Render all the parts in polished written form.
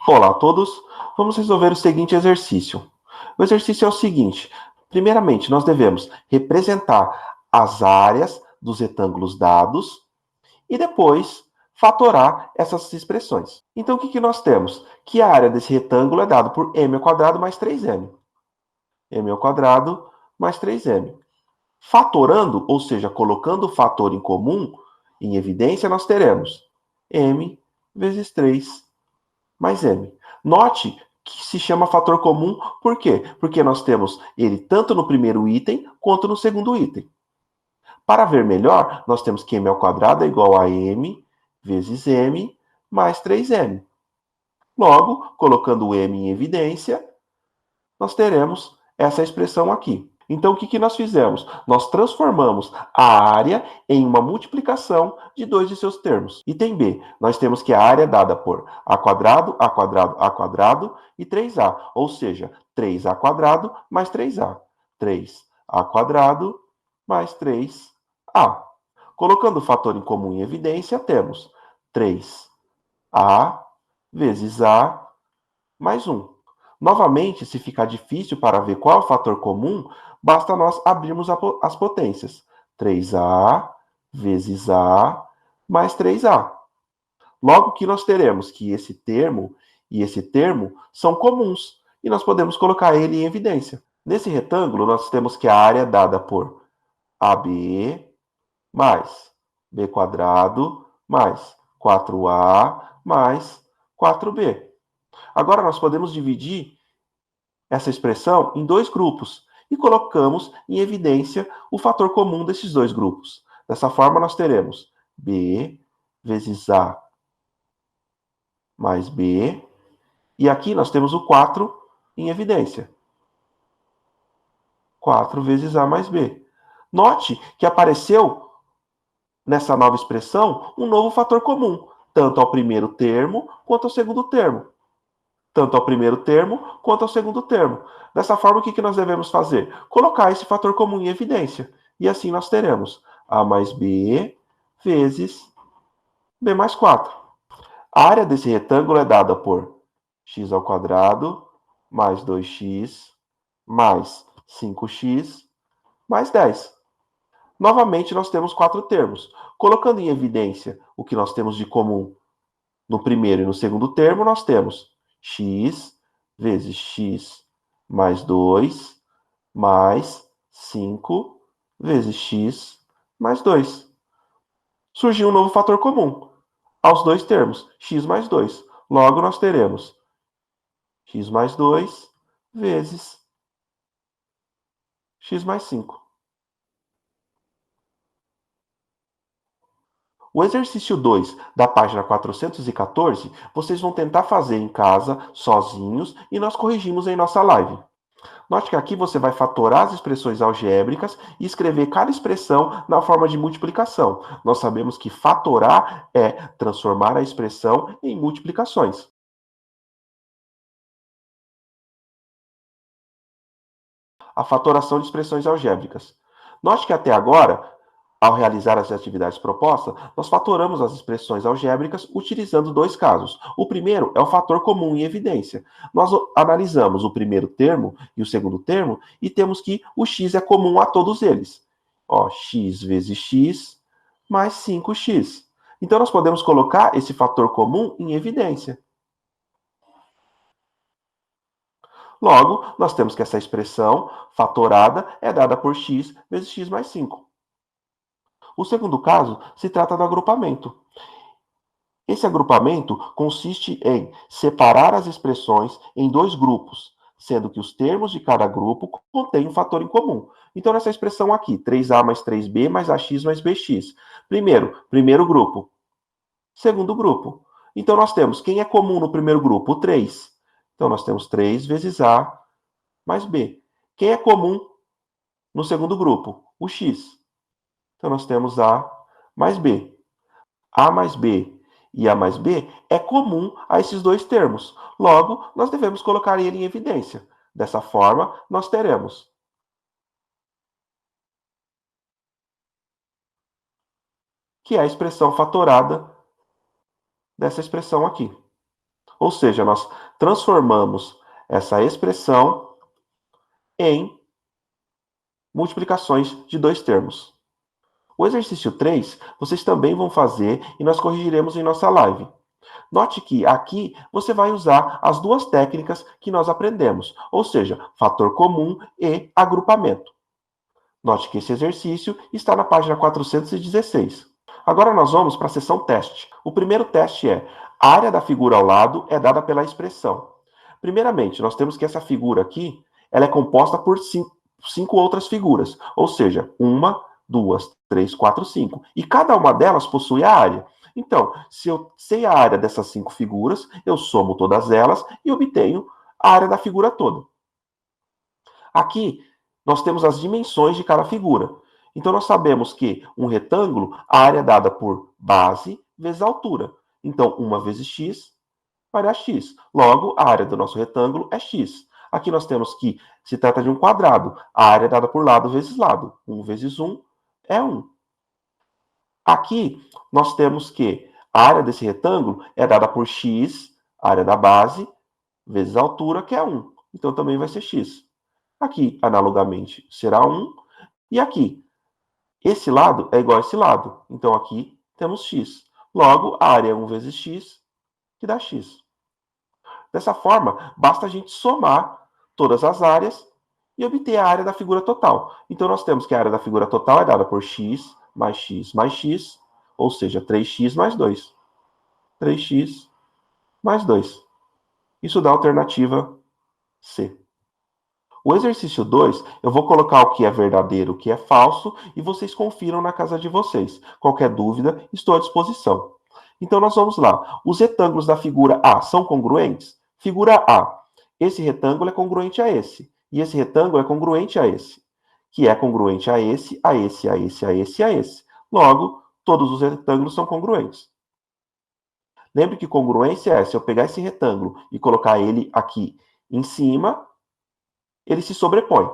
Olá a todos, vamos resolver o seguinte exercício. O exercício é o seguinte: primeiramente, nós devemos representar as áreas dos retângulos dados e depois fatorar essas expressões. Então, o que nós temos? Que a área desse retângulo é dada por m ao quadrado mais 3m. M ao quadrado mais 3m. Fatorando, ou seja, colocando o fator em comum, em evidência, nós teremos m vezes 3 mais m. Note que se chama fator comum, por quê? Porque nós temos ele tanto no primeiro item quanto no segundo item. Para ver melhor, nós temos que m ao quadrado é igual a m vezes m mais 3m. Logo, colocando o m em evidência, nós teremos essa expressão aqui. Então, o que nós fizemos? Nós transformamos a área em uma multiplicação de dois de seus termos. Item B, nós temos que a área é dada por a quadrado, a quadrado, a quadrado e 3a, ou seja, 3a quadrado mais 3a. 3a quadrado mais 3a. Colocando o fator em comum em evidência, temos 3a vezes a mais 1. Novamente, se ficar difícil para ver qual é o fator comum, basta nós abrirmos as potências. 3a vezes a mais 3a. Logo que nós teremos que esse termo e esse termo são comuns, e nós podemos colocar ele em evidência. Nesse retângulo, nós temos que a área é dada por AB mais B quadrado mais 4A mais 4B. Agora, nós podemos dividir essa expressão em dois grupos e colocamos em evidência o fator comum desses dois grupos. Dessa forma, nós teremos B vezes A mais B, e aqui nós temos o 4 em evidência. 4 vezes A mais B. Note que apareceu nessa nova expressão um novo fator comum, tanto ao primeiro termo quanto ao segundo termo. Tanto ao primeiro termo quanto ao segundo termo. Dessa forma, o que nós devemos fazer? Colocar esse fator comum em evidência. E assim nós teremos A mais B vezes B mais 4. A área desse retângulo é dada por x ao quadrado mais 2x mais 5x mais 10. Novamente, nós temos quatro termos. Colocando em evidência o que nós temos de comum no primeiro e no segundo termo, nós temos x vezes x mais 2 mais 5 vezes x mais 2. Surgiu um novo fator comum aos dois termos, x mais 2. Logo, nós teremos x mais 2 vezes x mais 5. O exercício 2 da página 414, vocês vão tentar fazer em casa, sozinhos, e nós corrigimos em nossa live. Note que aqui você vai fatorar as expressões algébricas e escrever cada expressão na forma de multiplicação. Nós sabemos que fatorar é transformar a expressão em multiplicações. A fatoração de expressões algébricas. Note que até agora, ao realizar as atividades propostas, nós fatoramos as expressões algébricas utilizando dois casos. O primeiro é o fator comum em evidência. Nós analisamos o primeiro termo e o segundo termo e temos que o x é comum a todos eles. X vezes x mais 5x. Então, nós podemos colocar esse fator comum em evidência. Logo, nós temos que essa expressão fatorada é dada por x vezes x mais 5. O segundo caso se trata do agrupamento. Esse agrupamento consiste em separar as expressões em dois grupos, sendo que os termos de cada grupo contêm um fator em comum. Então, nessa expressão aqui, 3a mais 3b mais ax mais bx. Primeiro grupo. Segundo grupo. Então, nós temos quem é comum no primeiro grupo? O 3. Então, nós temos 3 vezes a mais b. Quem é comum no segundo grupo? O x. Então, nós temos a mais b. A mais b e A mais B é comum a esses dois termos. Logo, nós devemos colocar ele em evidência. Dessa forma, nós teremos que é a expressão fatorada dessa expressão aqui. Ou seja, nós transformamos essa expressão em multiplicações de dois termos. O exercício 3, vocês também vão fazer e nós corrigiremos em nossa live. Note que aqui você vai usar as duas técnicas que nós aprendemos, ou seja, fator comum e agrupamento. Note que esse exercício está na página 416. Agora nós vamos para a seção teste. O primeiro teste é: a área da figura ao lado é dada pela expressão. Primeiramente, nós temos que essa figura aqui, ela é composta por cinco outras figuras, ou seja, uma, duas, três, quatro, cinco. E cada uma delas possui a área. Então, se eu sei a área dessas 5 figuras, eu somo todas elas e obtenho a área da figura toda. Aqui, nós temos as dimensões de cada figura. Então, nós sabemos que um retângulo, a área é dada por base vezes a altura. Então, 1 vezes x vai dar x. Logo, a área do nosso retângulo é x. Aqui nós temos que se trata de um quadrado. A área é dada por lado vezes lado. 1 vezes 1 é 1. Aqui, nós temos que a área desse retângulo é dada por x, a área da base, vezes a altura, que é 1. Então, também vai ser x. Aqui, analogamente, será 1. E aqui, esse lado é igual a esse lado. Então, aqui temos x. Logo, a área é 1 vezes x, que dá x. Dessa forma, basta a gente somar todas as áreas e obter a área da figura total. Então, nós temos que a área da figura total é dada por x mais x mais x, ou seja, 3x mais 2. 3x mais 2. Isso dá a alternativa C. O exercício 2, eu vou colocar o que é verdadeiro, o que é falso, e vocês confiram na casa de vocês. Qualquer dúvida, estou à disposição. Então, nós vamos lá. Os retângulos da figura A são congruentes? Figura A. Esse retângulo é congruente a esse. E esse retângulo é congruente a esse. Que é congruente a esse, a esse, a esse, a esse, a esse. Logo, todos os retângulos são congruentes. Lembre que congruência é se eu pegar esse retângulo e colocar ele aqui em cima, ele se sobrepõe.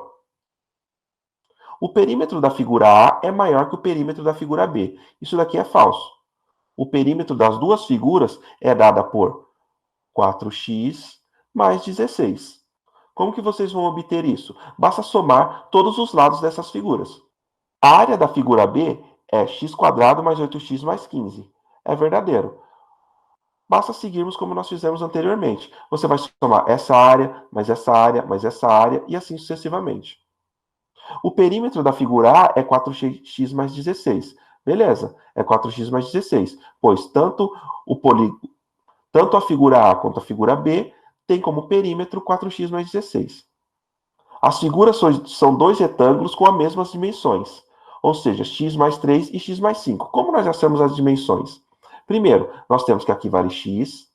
O perímetro da figura A é maior que o perímetro da figura B. Isso daqui é falso. O perímetro das duas figuras é dada por 4x mais 16. Como que vocês vão obter isso? Basta somar todos os lados dessas figuras. A área da figura B é x² mais 8x mais 15. É verdadeiro. Basta seguirmos como nós fizemos anteriormente. Você vai somar essa área, mais essa área, mais essa área, e assim sucessivamente. O perímetro da figura A é 4x mais 16. Beleza, é 4x mais 16, pois tanto a figura A quanto a figura B tem como perímetro 4x mais 16. As figuras são dois retângulos com as mesmas dimensões, ou seja, x mais 3 e x mais 5. Como nós achamos as dimensões? Primeiro, nós temos que aqui vale x,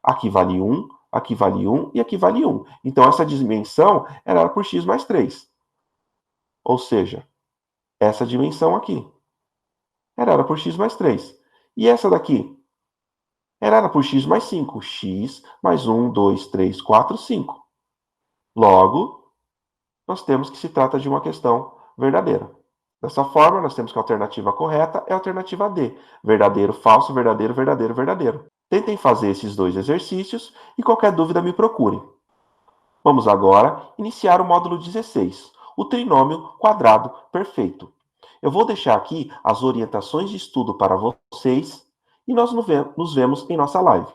aqui vale 1, aqui vale 1 e aqui vale 1. Então, essa dimensão é dada por x mais 3. Ou seja, essa dimensão aqui é dada por x mais 3. E essa daqui é dada por x mais 5. X mais 1, 2, 3, 4, 5. Logo, nós temos que se trata de uma questão verdadeira. Dessa forma, nós temos que a alternativa correta é a alternativa D. Verdadeiro, falso, verdadeiro, verdadeiro, verdadeiro. Tentem fazer esses dois exercícios e qualquer dúvida me procurem. Vamos agora iniciar o módulo 16, o trinômio quadrado perfeito. Eu vou deixar aqui as orientações de estudo para vocês e nós nos vemos em nossa live.